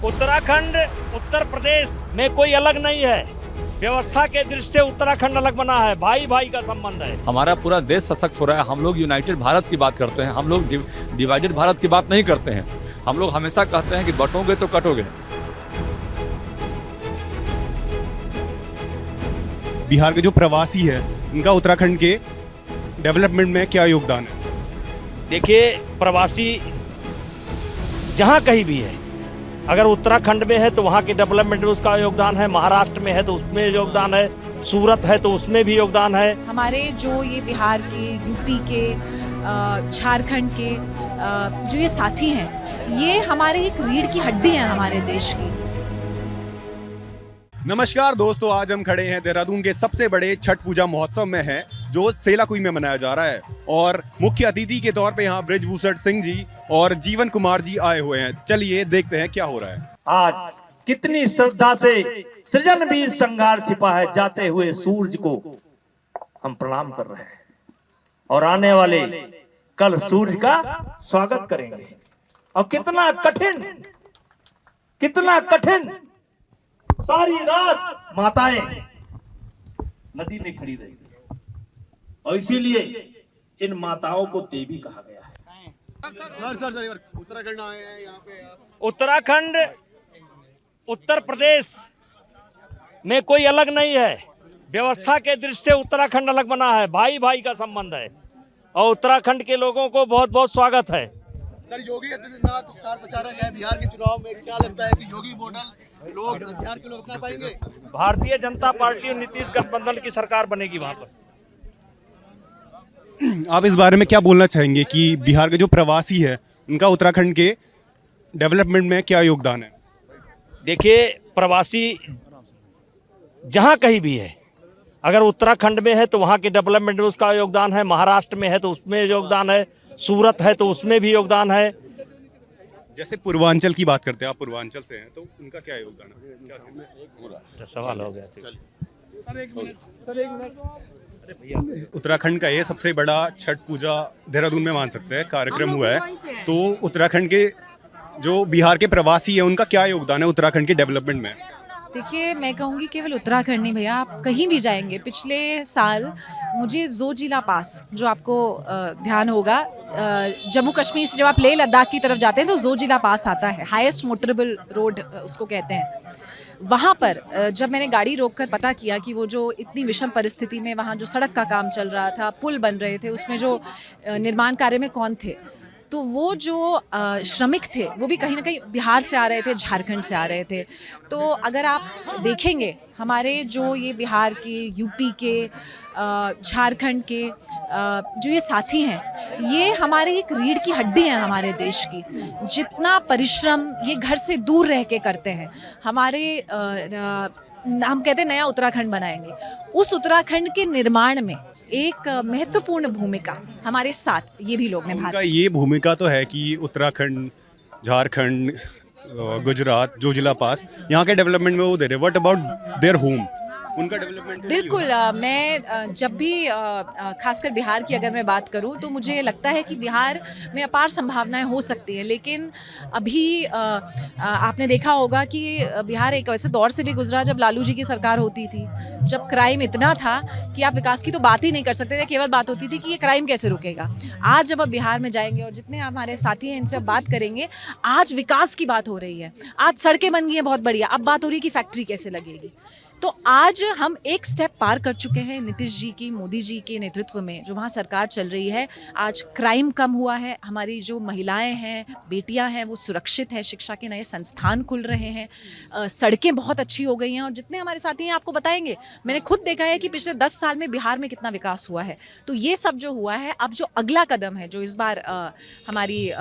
उत्तराखंड उत्तर प्रदेश में कोई अलग नहीं है। व्यवस्था के दृष्टि से उत्तराखंड अलग बना है, भाई भाई का संबंध है। हमारा पूरा देश सशक्त हो रहा है। हम लोग यूनाइटेड भारत की बात करते हैं, हम लोग डिवाइडेड भारत की बात नहीं करते हैं। हम लोग हमेशा कहते हैं कि बंटोगे तो कटोगे। बिहार के जो प्रवासी है उनका उत्तराखंड के डेवलपमेंट में क्या योगदान है? देखिए, प्रवासी जहाँ कहीं भी है, अगर उत्तराखंड में है तो वहाँ के डेवलपमेंट में उसका योगदान है, महाराष्ट्र में है तो उसमें योगदान है, सूरत है तो उसमें भी योगदान है। हमारे जो ये बिहार के, यूपी के, झारखंड के जो ये साथी हैं, ये हमारी एक रीढ़ की हड्डी हैं हमारे देश की। नमस्कार दोस्तों, आज हम खड़े हैं देहरादून के सबसे बड़े छठ पूजा महोत्सव में है जो सेलाकुई में मनाया जा रहा है और मुख्य अतिथि के तौर पे यहाँ बृजभूषण सिंह जी और जीवन कुमार जी आए हुए हैं। चलिए देखते हैं क्या हो रहा है। आज कितनी श्रद्धा से सृजन भी संगार छिपा है, जाते हुए सूरज को हम प्रणाम कर रहे हैं और आने वाले कल सूरज का स्वागत करेंगे। और कितना कठिन सारी रात माताएं नदी में खड़ी रही और इसीलिए इन माताओं को देवी कहा गया है। सर उत्तराखंड आए हैं यहाँ पे आप। उत्तराखंड उत्तर प्रदेश में कोई अलग नहीं है। व्यवस्था के दृष्टि से उत्तराखंड अलग बना है, भाई भाई का संबंध है और उत्तराखंड के लोगों को बहुत बहुत स्वागत है। सर, योगी आदित्यनाथ स्टार प्रचारक है बिहार के चुनाव में, क्या लगता है कि योगी मॉडल लोग बिहार के लोग अपना पाएंगे? भारतीय जनता पार्टी और नीतीश गठबंधन की सरकार बनेगी वहां पर। आप इस बारे में क्या बोलना चाहेंगे कि बिहार के जो प्रवासी है उनका उत्तराखंड के डेवलपमेंट में क्या योगदान है? देखिए, प्रवासी जहां कहीं भी है, अगर उत्तराखंड में है तो वहाँ के डेवलपमेंट में उसका योगदान है, महाराष्ट्र में है तो उसमें योगदान है, सूरत है तो उसमें भी योगदान है। जैसे पूर्वांचल की बात करते हैं, आप पूर्वांचल से हैं तो उनका क्या योगदान है? सवाल हो गया। उत्तराखंड का ये सबसे बड़ा छठ पूजा देहरादून में मान सकते हैं कार्यक्रम हुआ है, तो उत्तराखंड के जो बिहार के प्रवासी है उनका क्या योगदान है उत्तराखंड के डेवलपमेंट में? देखिए, मैं कहूँगी केवल उत्तराखंड नहीं भैया, आप कहीं भी जाएंगे। पिछले साल मुझे जोजिला पास, जो आपको ध्यान होगा, जम्मू कश्मीर से जब आप लेह लद्दाख की तरफ जाते हैं तो जोजिला पास आता है, हाईएस्ट मोटरेबल रोड उसको कहते हैं। वहाँ पर जब मैंने गाड़ी रोककर पता किया कि वो जो इतनी विषम परिस्थिति में वहाँ जो सड़क का काम चल रहा था, पुल बन रहे थे, उसमें जो निर्माण कार्य में कौन थे, तो वो जो श्रमिक थे वो भी कहीं ना कहीं बिहार से आ रहे थे, झारखंड से आ रहे थे। तो अगर आप देखेंगे हमारे जो ये बिहार के, यूपी के, झारखंड के जो ये साथी हैं, ये हमारी एक रीढ़ की हड्डी हैं हमारे देश की। जितना परिश्रम ये घर से दूर रह के करते हैं, हम कहते हैं नया उत्तराखंड बनाएंगे, उस उत्तराखंड के निर्माण में एक महत्वपूर्ण भूमिका हमारे साथ ये भी लोग निभा रहे हैं। ये भूमिका तो है कि उत्तराखंड, झारखंड, गुजरात, जोजिला पास यहाँ के डेवलपमेंट में वो दे रहे। व्हाट अबाउट देयर होम, उनका डेवलपमेंट? बिल्कुल, मैं जब भी खासकर बिहार की अगर मैं बात करूं तो मुझे लगता है कि बिहार में अपार संभावनाएं हो सकती हैं, लेकिन अभी आपने देखा होगा कि बिहार एक ऐसे दौर से भी गुजरा जब लालू जी की सरकार होती थी, जब क्राइम इतना था कि आप विकास की तो बात ही नहीं कर सकते थे, केवल बात होती थी कि ये क्राइम कैसे रुकेगा। आज जब आप बिहार में जाएंगे और जितने हमारे साथी हैं इनसे बात करेंगे, आज विकास की बात हो रही है, आज सड़कें बन गई हैं बहुत बढ़िया, अब बात हो रही है कि फैक्ट्री कैसे लगेगी। तो आज हम एक स्टेप पार कर चुके हैं नीतीश जी की, मोदी जी के नेतृत्व में जो वहाँ सरकार चल रही है। आज क्राइम कम हुआ है, हमारी जो महिलाएं हैं, बेटियां हैं, वो सुरक्षित हैं, शिक्षा के नए संस्थान खुल रहे हैं, सड़कें बहुत अच्छी हो गई हैं। और जितने हमारे साथी हैं आपको बताएंगे, मैंने खुद देखा है कि पिछले 10 साल में बिहार में कितना विकास हुआ है। तो ये सब जो हुआ है, अब जो अगला कदम है, जो इस बार हमारी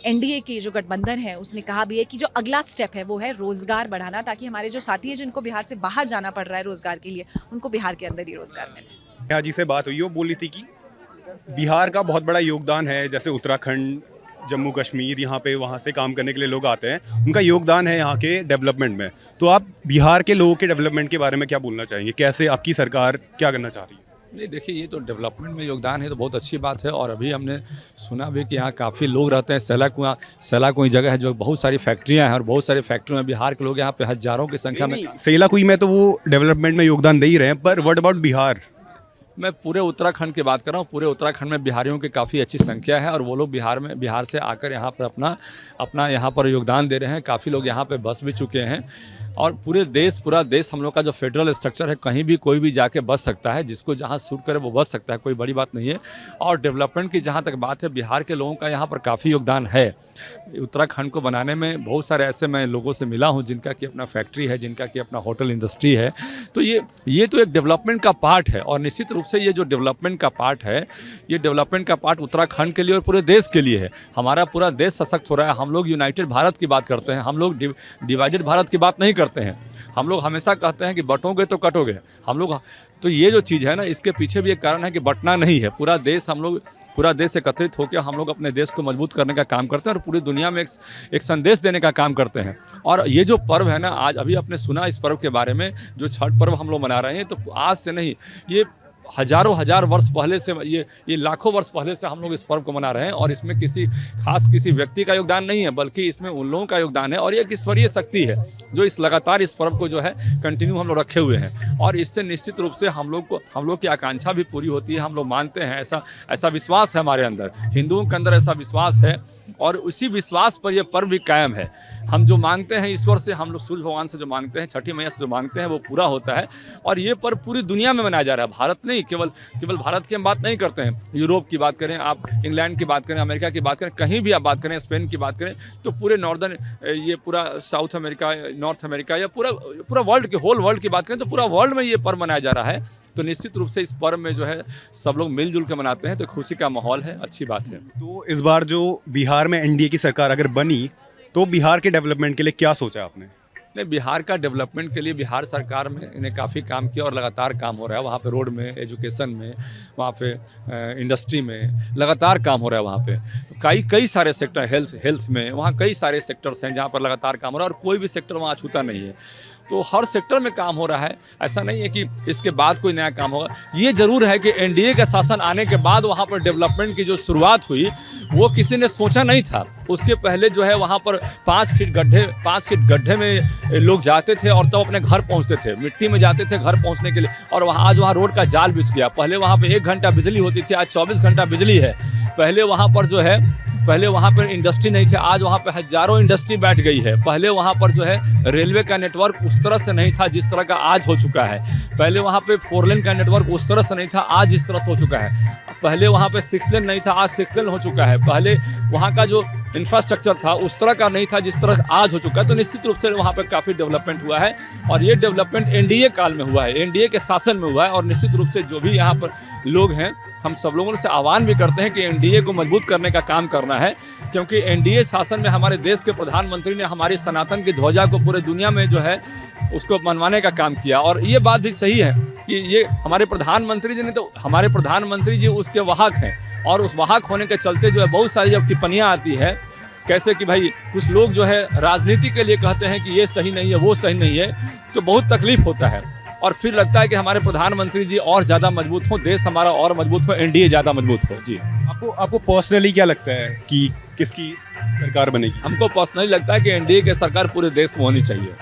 NDA की जो गठबंधन है उसने कहा भी है कि जो अगला स्टेप है वो है रोजगार बढ़ाना, ताकि हमारे जो साथी हैं जिनको बिहार से बाहर जाना पड़ रहा है रोजगार के लिए, उनको बिहार के अंदर ही रोजगार मिले। यहाँ जी से बात हुई, वो बोली थी कि बिहार का बहुत बड़ा योगदान है, जैसे उत्तराखंड, जम्मू कश्मीर, यहाँ पे वहाँ से काम करने के लिए लोग आते हैं, उनका योगदान है यहाँ के डेवलपमेंट में। तो आप बिहार के लोगों के डेवलपमेंट के बारे में क्या बोलना चाहेंगे? कैसे आपकी सरकार क्या करना चाह रही है? नहीं, देखिए ये तो डेवलपमेंट में योगदान है तो बहुत अच्छी बात है। और अभी हमने सुना भी कि यहाँ काफ़ी लोग रहते हैं। सेला कुई जगह है जो बहुत सारी फैक्ट्रियाँ हैं और बहुत सारी फैक्ट्रियों में बिहार के लोग यहाँ पे हज़ारों की संख्या में। सेलाकुई में तो वो डेवलपमेंट में योगदान दे ही रहे हैं, पर व्हाट अबाउट बिहार? मैं पूरे उत्तराखंड की बात कर रहा हूँ। पूरे उत्तराखंड में बिहारियों की काफ़ी अच्छी संख्या है और वो लोग बिहार से आकर यहाँ पर अपना यहाँ पर योगदान दे रहे हैं। काफ़ी लोग यहाँ पे बस भी चुके हैं और पूरा देश हम लोग का जो फेडरल स्ट्रक्चर है, कहीं भी कोई भी जाके बस सकता है, जिसको जहाँ सूट करे वो बस सकता है, कोई बड़ी बात नहीं है। और डेवलपमेंट की जहाँ तक बात है, बिहार के लोगों का यहाँ पर काफ़ी योगदान है। उत्तराखंड को बनाने में बहुत सारे ऐसे मैं लोगों से मिला हूँ जिनका कि अपना फैक्ट्री है, जिनका कि अपना होटल इंडस्ट्री है। तो ये तो एक डेवलपमेंट का पार्ट है और निश्चित रूप से ये जो डेवलपमेंट का पार्ट है, ये डेवलपमेंट का पार्ट उत्तराखंड के लिए और पूरे देश के लिए है। हमारा पूरा देश सशक्त हो रहा है। हम लोग यूनाइटेड भारत की बात करते हैं, हम लोग डिवाइडेड भारत की बात नहीं करते हैं। हम लोग हमेशा कहते हैं कि बटोगे तो कटोगे। हम लोग तो ये जो चीज़ है ना, इसके पीछे भी एक कारण है कि बटना नहीं है। पूरा देश एकत्रित होकर हम लोग अपने देश को मजबूत करने का काम करते हैं और पूरी दुनिया में एक संदेश देने का काम करते हैं। और ये जो पर्व है ना, आज अभी आपने सुना इस पर्व के बारे में, जो छठ पर्व हम लोग मना रहे हैं, तो आज से नहीं, ये हजार वर्ष पहले से, ये लाखों वर्ष पहले से हम लोग इस पर्व को मना रहे हैं। और इसमें किसी व्यक्ति का योगदान नहीं है, बल्कि इसमें उन लोगों का योगदान है और ये एक ईश्वरीय शक्ति है जो लगातार इस पर्व को जो है कंटिन्यू हम लोग रखे हुए हैं। और इससे निश्चित रूप से हम लोग की आकांक्षा भी पूरी होती है। हम लोग मानते हैं, ऐसा विश्वास है हमारे अंदर, हिंदुओं के अंदर ऐसा विश्वास है और उसी विश्वास पर यह पर्व भी कायम है। हम जो मांगते हैं ईश्वर से, हम लोग सूर्य भगवान से जो मांगते हैं, छठी मैया से जो मांगते हैं, वो पूरा होता है। और ये पर्व पूरी दुनिया में मनाया जा रहा है, भारत नहीं, केवल भारत की हम बात नहीं करते हैं। यूरोप की बात करें आप, इंग्लैंड की बात करें, अमेरिका की बात करें, कहीं भी आप बात करें, स्पेन की बात करें, तो पूरे नॉर्दर्न, ये पूरा साउथ अमेरिका, नॉर्थ अमेरिका या पूरा वर्ल्ड के होल वर्ल्ड की बात करें तो पूरा वर्ल्ड में ये पर्व मनाया जा रहा है। तो निश्चित रूप से इस पर्व में जो है सब लोग मिलजुल के मनाते हैं, तो खुशी का माहौल है, अच्छी बात है। तो इस बार जो बिहार में एनडीए की सरकार अगर बनी तो बिहार के डेवलपमेंट के लिए क्या सोचा आपने? नहीं, बिहार का डेवलपमेंट के लिए बिहार सरकार में इन्हें काफ़ी काम किया और लगातार काम हो रहा है। वहाँ पे रोड में, एजुकेशन में, वहाँ पे इंडस्ट्री में लगातार काम हो रहा है। वहाँ पे कई सारे सेक्टर, हेल्थ में, वहाँ कई सारे सेक्टर्स हैं जहाँ पर लगातार काम हो रहा है और कोई भी सेक्टर वहाँ छूता नहीं है। तो हर सेक्टर में काम हो रहा है। ऐसा नहीं है कि इसके बाद कोई नया काम होगा। ये जरूर है कि एनडीए का शासन आने के बाद वहाँ पर डेवलपमेंट की जो शुरुआत हुई वो किसी ने सोचा नहीं था। उसके पहले जो है वहाँ पर 5 फीट गड्ढे में लोग जाते थे और तब अपने घर पहुँचते थे, मिट्टी में जाते थे घर पहुँचने के लिए। और आज वहाँ रोड का जाल बिछ गया। पहले वहाँ पर 1 घंटा बिजली होती थी, आज 24 घंटा बिजली है। पहले वहाँ पर इंडस्ट्री नहीं थी, आज वहाँ पर हजारों इंडस्ट्री बैठ गई है। पहले वहाँ पर जो है रेलवे का नेटवर्क उस तरह से नहीं था जिस तरह का आज हो चुका है। पहले वहाँ पे 4 लेन का नेटवर्क उस तरह से नहीं था, आज इस तरह से हो चुका है। पहले वहाँ पे 6 लेन नहीं था, आज 6 लेन हो चुका है। पहले वहाँ का जो इंफ्रास्ट्रक्चर था उस तरह का नहीं था जिस तरह आज हो चुका है। तो निश्चित रूप से वहाँ पे काफ़ी डेवलपमेंट हुआ है और ये डेवलपमेंट एनडीए काल में हुआ है, एनडीए के शासन में हुआ है। और निश्चित रूप से जो भी यहाँ पर लोग हैं, हम सब लोगों से आह्वान भी करते हैं कि एनडीए को मजबूत करने का काम करना है, क्योंकि एनडीए शासन में हमारे देश के प्रधानमंत्री ने हमारी सनातन की ध्वजा को पूरे दुनिया में जो है उसको मनवाने का काम किया। और ये बात भी सही है कि ये हमारे प्रधानमंत्री जी ने, तो हमारे प्रधानमंत्री जी उसके वाहक हैं और उस वाहक होने के चलते जो है बहुत सारी जब टिप्पणियाँ आती है, कैसे कि भाई कुछ लोग जो है राजनीति के लिए कहते हैं कि ये सही नहीं है, वो सही नहीं है, तो बहुत तकलीफ होता है। और फिर लगता है कि हमारे प्रधानमंत्री जी और ज़्यादा मजबूत हो, देश हमारा और मजबूत हो, एनडीए ज़्यादा मजबूत हो। जी, आपको पर्सनली क्या लगता है कि किसकी सरकार बनेगी? हमको पर्सनली लगता है कि एनडीए की सरकार पूरे देश में होनी चाहिए।